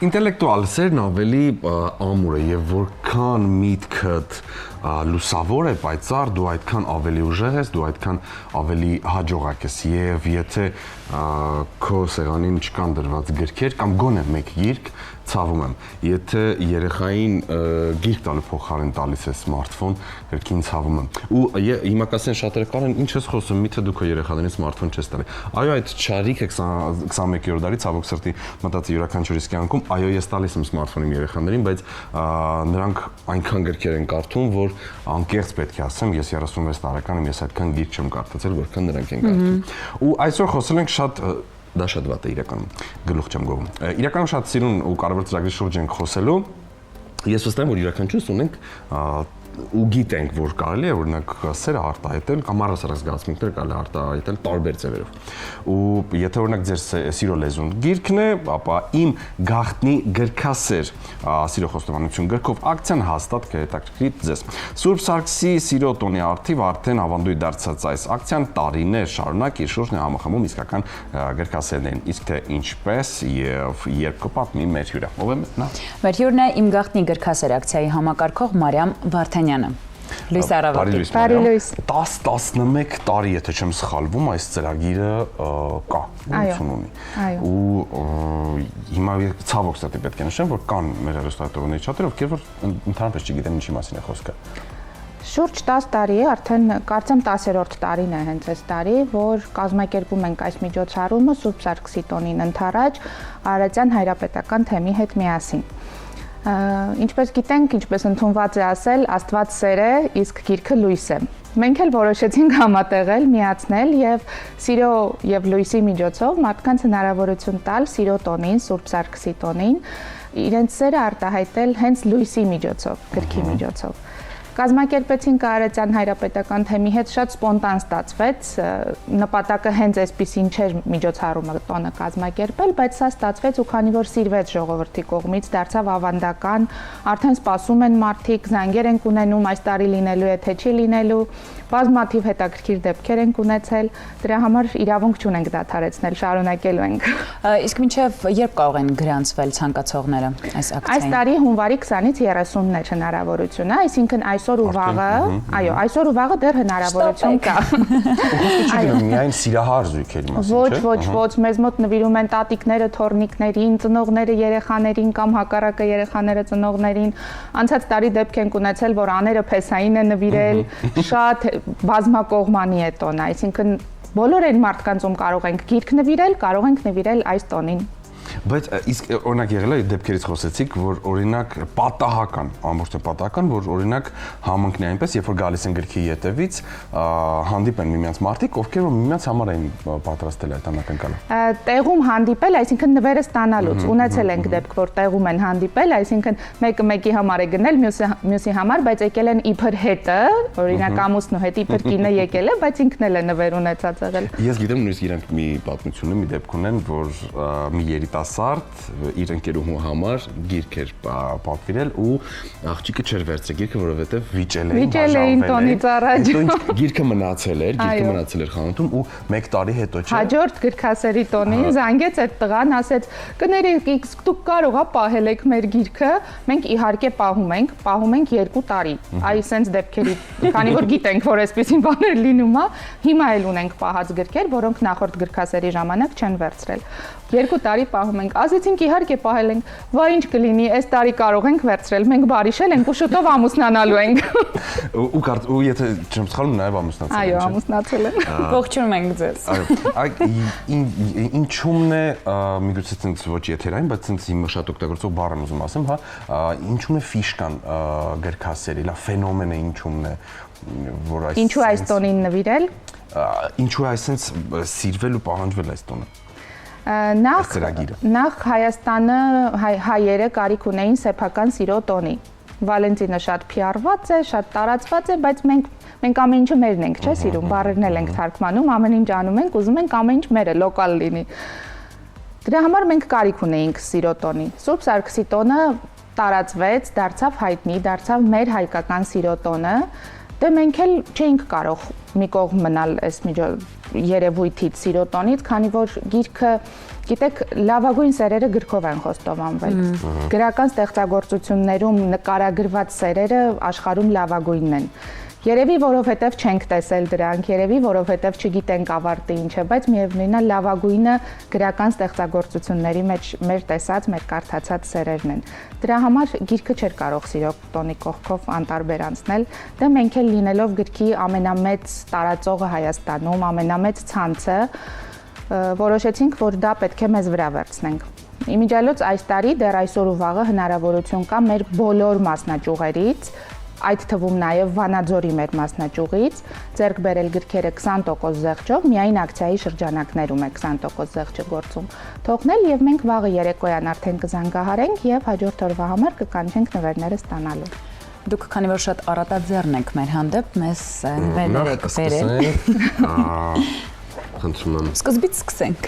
ինտելեկտուալ սերն ավելի ամուր է եւ որքան միտքդ լուսավոր է, պայծառ, դու այդքան ավելի ուժեղ ես, դու այդքան ավելի հաջողակ ես եւ եթե քո սեղանին չկան դրված գրքեր կամ գոնե մեկ գիրք, ցավում եմ։ Եթե երեխային գիրք տալու փոխարեն տալիս է սմարթֆոն, գրքին ցավում եմ։ Ու հիմա կասեն շատերը կարեն ինչ ես խոսում, միթե դու քո երեխաներին սմարթֆոն չես տալի։ Այո, այդ չարիքը 21-րդ դարի ցավոք սրտի մտածի յուրաքանչյուրիս կյանքում, այո, ես տալիս եմ սմարթֆոն իմ երեխաներին, բայց նրանք այնքան գրքեր են կարդում, որ անկեղծ պետք է ասեմ, ես 36 տարեկան եմ, ես այդքան գիրք չեմ կարդացել, որքան նրանք են կարդում։ Ու այսօր խոսել ենք շատ դա շատ վատ է իրականում, գլուխ չեմ գովում։ Իրականում շատ սիրուն ու կարևոր ծրագրի շուրջ ենք խոսելու։ Ես վստահ եմ, որ յուրաքանչյուրս ունենք ու գիտենք, որ կարելի է օրինակ սերը արտահայտել կամ առասարակ զգացմունքներ կարելի արտահայտել տարբեր ձևերով։ Ու եթե օրինակ ձեր սիրո լեզուն գիրքն է, ապա իմ գաղտնի գրքասեր սիրո խոստովանություն գրքով ակցիան հաստատ կհետաքրքրի ձեզ։ Սուրբ Սարգսի սիրո տոնի արդիվ արդեն ավանդույթ դարձած այս ակցիան տարիներ շարունակ իր շուրջն է համախմբում իսկական գրքասերներին։ Իսկ թե ինչպես եւ երբ կպատմի մեր հյուրը։ Ով է նա։ Մեր հյուրն է իմ գաղտնի գրքասեր ակցիայի համակարգող Մարիամ Վարդանյանը։ Լույս առավոտ։ Բարի լույս։ 10-11 տարի, եթե չեմ սխալվում, այս ծրագիրը կա, ուսումն ունի։ Ու հիմա ցավոք սրտի պետք է նշեմ, որ կան մեր հեռուստատողների շատերը, ովքեր որ ընդհանրապես չգիտեն ինչի մասին է խոսքը։ Շուրջ 10 տարի է, արդեն կարծեմ 10-րդ տարին է հենց այս տարի, որ կազմակերպում ենք այս միջոցառումը Սուրբ Սարգսի տոնին ընդառաջ Արարատյան հայրապետական թեմի հետ միասին։ Ինչպես գիտենք, ինչպես ընդունված է ասել, Աստված սեր է, իսկ գիրքը լույս է։ Մենք էլ որոշեցինք համատեղել, միացնել եւ սիրո եւ լույսի միջոցով մարդկանց հնարավորություն տալ սիրո տոնին, Սուրբ Սարգսի տոնին, իրենց սերը արտահայտել հենց լույսի միջոցով, գրքի միջոցով։ Կազմակերպեցինք Արարատյան հայրապետական թեմի հետ շատ սպոնտան ստացվեց, նպատակը հենց այսպիսին չէր միջոցառումը տոնը կազմակերպել, բայց սա ստացվեց ու քանի որ սիրվեց ժողովրդի կողմից, դարձավ ավանդական, արդեն սպասում են մարդիկ, զանգեր ենք ունենում, այս տարի լինելու է, թե չի լինելու, բազմաթիվ հետաքրքիր դեպքեր ենք ունեցել, դրա համար իրավունք չունենք դադարեցնել, շարունակելու ենք։ Իսկ մինչև երբ կարող են գրանցվել ցանկացողները այս ակցիային։ Այս տարի հունվարի 20-ից 30-ն է հնարավորությունը, այսինքն այսօր ու վաղը, այո, այսօր ու վաղը դեռ հնարավորություն կա։ Այո, միայն սիրահար զույգերի մասին, չէ՞։ Ոչ, մեզ մոտ նվիրում են տատիկները թոռնիկներին, ծնողները երեխաներին կամ հակառակը երեխաները ծնողներին։ Անցած տարի դեպք ենք ունեցել, որ աները փեսային է նվիրել, շատ բազմակողմանի է տոնը, այսինքն բոլոր այն մարդկանց ում կարող ենք գիրք նվիրել, կարող ենք նվիրել այս տոնին։ Բայց իսկ օրինակ եղել է դեպքերից խոսեցիք, որ օրինակ պատահական, ամբողջ պատահական, որ օրինակ համընկնի այնպես, երբ որ գալիս են գրքի ետևից, հանդիպեն միմյանց մարդիկ, ովքեր որ միմյանց համար են պատրաստել այդ անակնկալը։ Տեղում հանդիպել, այսինքն նվերը ստանալուց, ունեցել ենք դեպք, որ տեղում են հանդիպել, այսինքն մեկը մեկի համար է գնել, մյուսի համար, բայց եկել են իբր հետը, օրինակ ամուսնու հետ իբր կինը եկել է, բայց ինքն էլ է նվեր ունեցած եղել։ Ես գիտեմ նույնիսկ իրանք մի պատմություն ունեն, մի դեպք ունեն, որ մի երիտասարդ իր ընկերուհու համար գիրք էր պատվիրել ու աղջիկը չէր վերցրել գիրքը, որովհետև վիճել էին տոնից առաջ։ Գիրքը մնացել էր խանութում ու 1 տարի հետո չէ։ Հաջորդ գրքասերի տոնին զանգեց այդ տղան, ասեց՝ «Կներեք, դուք կարող ա պահել եք մեր գիրքը, մենք իհարկե պահում ենք 2 տարի»։ Այ սենց դեպքերի, քանի որ գիտենք, որ այսպիսին բաներ լինում է, հիմա էլ ունենք պահած գրքեր, որոնք նախորդ գրքասերի ժամանակ չեն վերցրել։ 2 տարի պահում ենք, ասեցինք իհարկե պահել ենք, վա ինչ կլինի, այս տարի կարող ենք վերցրել, մենք բարիշել ենք ու շուտով ամուսնանալու ենք։ Ու եթե չեմ սխալվում, նաև ամուսնացել են։ Այո, ամուսնացել են։ Ողջունում ենք ձեզ։ Ինչու՞մն է, միգուցե ցենց ոչ եթերային, բայց ցենց իմ շատ օգտագործող բառ եմ ուզում ասեմ, հա, ինչու՞մն է ֆիշկան գրքասերի, լա ֆենոմենը ինչու՞մն է, որ այս Ինչու այս տոնին նվիրել։ Ինչու է այսպես սիրվել ու պահանջվել այս տոնը։ Նախ Հայաստանը հայերը կարիք ունեին սեփական սիրո տոնի։ Վալենտինը շատ PR-ված է, շատ տարածված է, բայց մենք ամեն ինչը մերն ենք, չէ՞, սիրում, բառերն էլ ենք թարգմանում, ամեն ինչ անում ենք, ուզում ենք ամեն ինչ մերը, լոկալ լինի։ Դրա համար մենք կարիք ունեինք սիրո տոնի։ Սուրբ Սարգսի տոնը տարածվեց, դարձավ հայտնի, դարձավ մեր հայկական սիրո տոնը։ Դե մենք էլ չէինք կարող մի կողմ մնալ այս երևույթից, սիրո տոնից, քանի որ գիրքը գիտեք, լավագույն սերերը գրքով են խոստովանվել։ Գրական ստեղծագործություններում նկարագրված սերերը աշխարհում լավագույնն են։ Երևի որովհետև չենք տեսել դրանք, երևի որովհետև չգիտենք ավարտը ինչ է, բայց միևնույնն է լավագույնը գրական ստեղծագործությունների մեջ մեր տեսած, մեր կարդացած սերերն են։ Դրա համար գիրքը չէր կարող սիրո տոնի կողքով անտարբեր անցնել, դե մենք էլ լինելով գրքի ամենամեծ տարածողը Հայաստանում, ամենամեծ ցանցը, որոշեցինք, որ դա պետք է մեզ վրա վերցնենք։ Իմիջիայլոց այս տարի դեռ այսօր ու վաղը հնարավորություն կա մեր բոլոր մասնաճյուղերից, այդ թվում նաև Վանաձորի մեր մասնաճյուղից ձեռք բերել գրքերը 20% զեղչով, միայն ակցիայի շրջանակներում է 20% զեղչը գործում։ Թողնել եւ մենք վաղը երեկոյան արդեն կզանգահարենք եւ հաջորդ օրվա համար կկանչենք նվերները ստանալու։ Դուք քանի որ շատ առատաձեռն եք մեր հանդեպ, մեզ նվերներ եք բերել։ Խնդրում եմ։ Սկզբից սկսենք։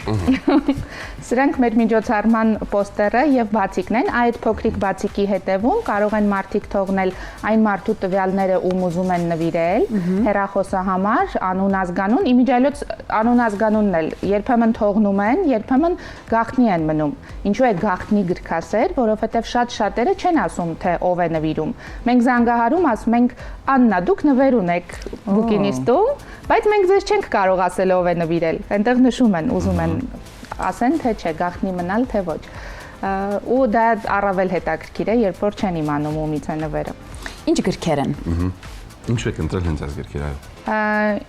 Սրանք մեր միջոցառման պոստերը եւ բացիկն են, այդ փոքրիկ բացիկի հետևում կարող են մարդիկ թողնել այն մարդու տվյալները, ում ուզում են նվիրել, հեռախոսը համար, անուն, ազգանուն, իմիջիայլոց անուն, ազգանունն էլ երբեմն թողնում են, երբեմն գաղտնի են մնում։ Ինչու է գաղտնի գրքասեր, որովհետեւ շատ շատերը չեն ասում, թե ով է նվիրում։ Մենք զանգահարում ասում ենք Աննա, դուք նվեր ունեք բուկինիստում, բայց մենք ձեզ չենք կարող ասել ով է նվիրել։ Այնտեղ նշում են, ուզում են ասեն, թե չէ, գաղտնի մնալ, թե ոչ։ Ու դա առավել հետաքրքիր է, երբ որ չեն իմանում ումից է նվերը։ Ինչ գրքեր են։ Ինչու եք ընտրել հենց այս գրքերը։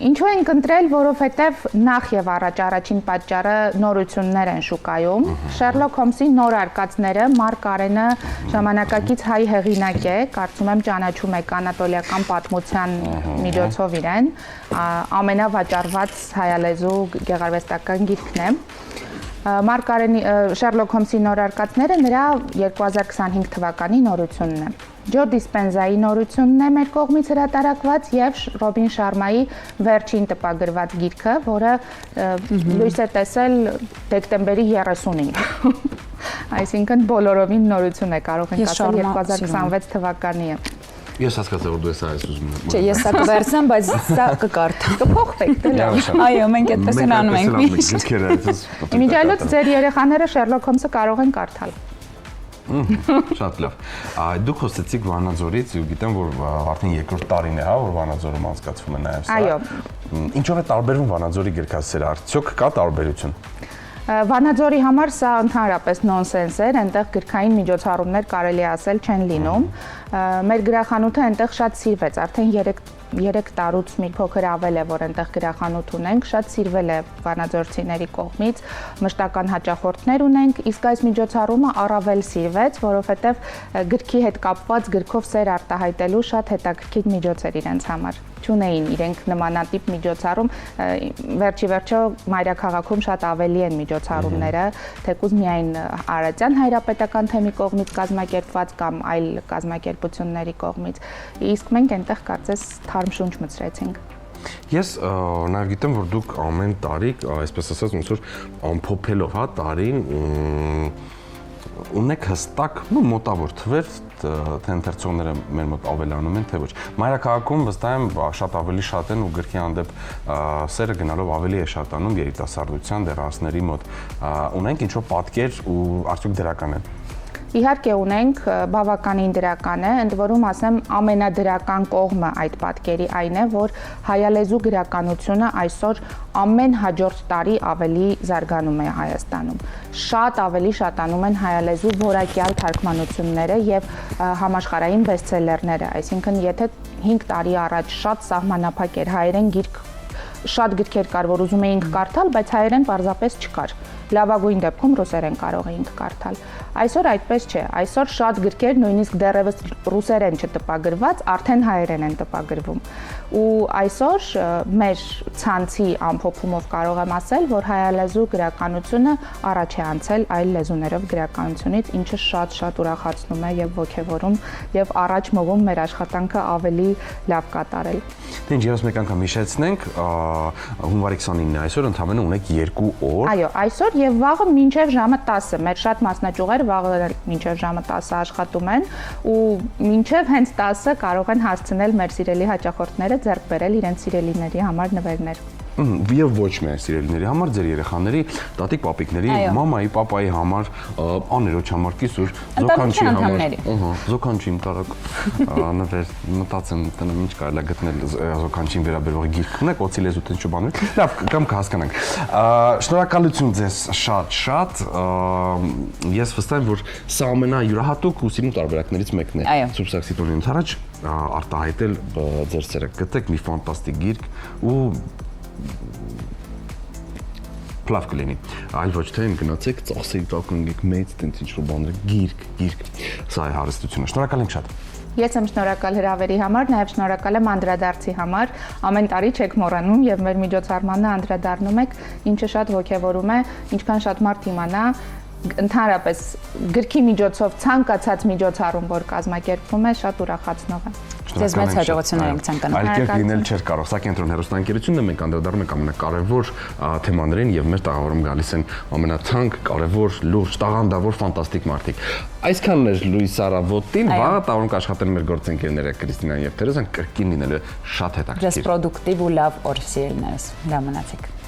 Ինչու ենք ընտրել, որովհետև նախ եւ առաջ առաջին պատճառը նորություններ են շուկայում։ Շերլոք Հոլմսի նոր արկածները Մարկ Արենը ժամանակակից հայ հեղինակ է, կարծում եմ ճանաչում եք անատոլիական պատմության միջոցով իրեն, ամենավաճառված հայալեզու գեղարվեստական գիրքն է։ Մարկ Արենի Շերլոք Հոլմսի նոր արկածները նրա 2025 թվականի նորությունն է։ Ջո Դիսպենզայի նորությունն է մեր կողմից հրատարակված եւ Ռոբին Շարմայի վերջին տպագրված գիրքը, որը լույս է տեսել դեկտեմբերի 30-ին։ Այսինքն բոլորովին նորություն է, կարող ենք ասել 2026 թվականի է։ Ես հասկացա, որ դու ես այս ուզում եմ։ Չէ, ես սա կվերցնեմ, բայց սա կկարդամ։ Կփոխվեք դե լավ։ Այո, մենք այդպես են անում ենք միշտ։ Գրքերը այսպես։ Իմիջիայլոց ձեր երեխաները Շերլոք Հոլմսը կարող են կարդալ։ Շատ լավ։ Դուք խոսեցիք Վանաձորից, ու գիտեմ, որ արդեն երկրորդ տարին է, հա, որ Վանաձորում անցկացվում է նաև սա։ Այո։ Ինչով է տարբերվում Վանաձորի գրքասերը, արդյոք կա տարբերություն։ Վանաձորի համար սա ընդհանրապես նոնսենս էր, այնտեղ գրքային միջոցառումներ կարելի ասել չեն լինում։ Մեր գրախանութը այնտեղ շատ սիրվեց, արդեն 3 տարուց մի փոքր ավել է, որ այնտեղ գրախանութ ունենք, շատ սիրվել է վանաձորցիների կողմից, մշտական հաճախորդներ ունենք, իսկ այս միջոցառումը առավել սիրվեց, որովհետև գրքի հետ կապված գրքով սեր արտահայտելու շատ հետաքրքիր միջոց էր իրենց համար։ Չունեին իրենք նմանատիպ միջոցառում, վերջի վերջո մայրաքաղաքում շատ ավելի են միջոցառումները, թեկուզ միայն Արարատյան հայրապետական թեմի կողմից կազմակերպված կամ այլ կազմակերպությունների կողմից, իսկ մենք այնտեղ կարծես թարմ շունչ մտցրեցինք։ Ես նաև գիտեմ, որ դուք ամեն տարի, այսպես ասած, ոնց որ ամփոփելով, հա, տարին ունեք հստակ, մոտավոր թվեր, թե ընթերցողները մեր մոտ ավելանում են, թե ոչ։ Մայրաքաղաքում վստահ եմ շատ ավելի շատ են ու գրքի հանդեպ սերը գնալով ավելի է շատանում երիտասարդության դեռահասների մոտ։ Ունենք ինչ-որ պատկեր ու արդյոք դրական են։ Իհարկե ունենք, բավականին դրական է, ընդ որում ասեմ ամենադրական կողմը այդ պատկերի այն է, որ հայալեզու գրականությունը այսօր ամեն հաջորդ տարի ավելի զարգանում է Հայաստանում։ Շատ ավելի շատանում են հայալեզու որակյալ թարգմանությունները եւ համաշխարհային բեսթսելերները, այսինքն եթե 5 տարի առաջ շատ սահմանափակ էր հայերեն գիրք, շատ գրքեր կար, որ ուզում էինք կարդալ, բայց հայերեն պարզապես չկար։ Լավագույն դեպքում ռուսերեն կարող էինք կարդալ։ Այսօր այդպես չէ։ Այսօր շատ գրքեր նույնիսկ դեռևս ռուսերեն չտպագրված, արդեն հայերեն են տպագրվում։ Ու այսօր մեր ցանցի ամփոփումով կարող եմ ասել, որ հայալեզու գրականությունը առաջ է անցել այլ լեզուներով գրականությունից, ինչը շատ ուրախացնում է եւ ոգևորում եւ առաջ մղում մեր աշխատանքը ավելի լավ կատարել։ Դե ինչ, եւս մեկ անգամ հիշեցնենք, հունվարի 29-ն այսօր ընդհանրապես ունեք 2 օր։ Այո, այսօր եւ վաղը մինչեւ ժամը 10-ը։ Մեր շատ մասնաճյուղեր վաղը մինչեւ ժամը 10-ը աշխատում են ու մինչեւ հենց 10-ը կարող են հասցնել մեր սիրելի հաճախորդները ձեռք բերել իրենց սիրելիների համար նվերներ։ Եվ ոչ միայն սիրելիների համար, ձեր երեխաների, տատիկ, պապիկների, մամայի, պապայի համար, աներոջ համար, կիսուր, զոքանչի համար, զոքանչի իմ տարակ, նվեր, մտածեմ տնեմ ինչ կարելի է գտնել զոքանչին վերաբերող գիրք ունեք, օծի լեզու տենց բաներ, լավ, կամ կհասկանանք։ Շնորհակալություն ձեզ շատ, ես վստահ եմ, որ սա ամենայուրահատուկ ու սիրուն տարբերակներից մեկն է Սուրբ Սաքսիտոնյանից առաջ արտահայտել ձեր սերը, գտեք մի ֆանտաստիկ գիրք ու լավ կլինի, այլ ոչ թե գնացեք ծախսերի տակ ունեք մեծ տենց ինչ-որ բաներ, գիրք, սա է հարստությունը, շնորհակալ ենք շատ։ Ես եմ շնորհակալ հրավերի համար, նաև շնորհակալ եմ անդրադարձի համար, ամեն տարի չեք մոռանում եւ մեր միջոցառմանը անդրադառնում եք, ինչը շատ ոգևորում է, ինչքան շատ մարդ իմանա, ընդհանրապես գրքի միջոցով ցանկացած միջոցառում, որ կազմակերպվում է, շատ ուրախացնող է։ Ձեզ մեծ հաջողություններ ենք ցանկանում։ Այլ կերպ լինել չէր կարող, սա կենտրոն հեռուստաընկերությունն է, մենք անդրադառնում ենք ամենակարևոր թեմաներին եւ մեր տաղավարում գալիս են ամենաթանկ, կարևոր, լուրջ, տաղանդավոր, ֆանտաստիկ մարդիկ։ Այսքանն էր Լուիս Արավոտին, վաղը տաղավարում կաշխատեն մեր գործընկերները Կրիստինան եւ Թերեզան, կրկին լինելու շատ հետաքրքիր։ Ռեսպրոդուկտիվ ու լավ օր սիրելիներս։ Լավ մնացեք։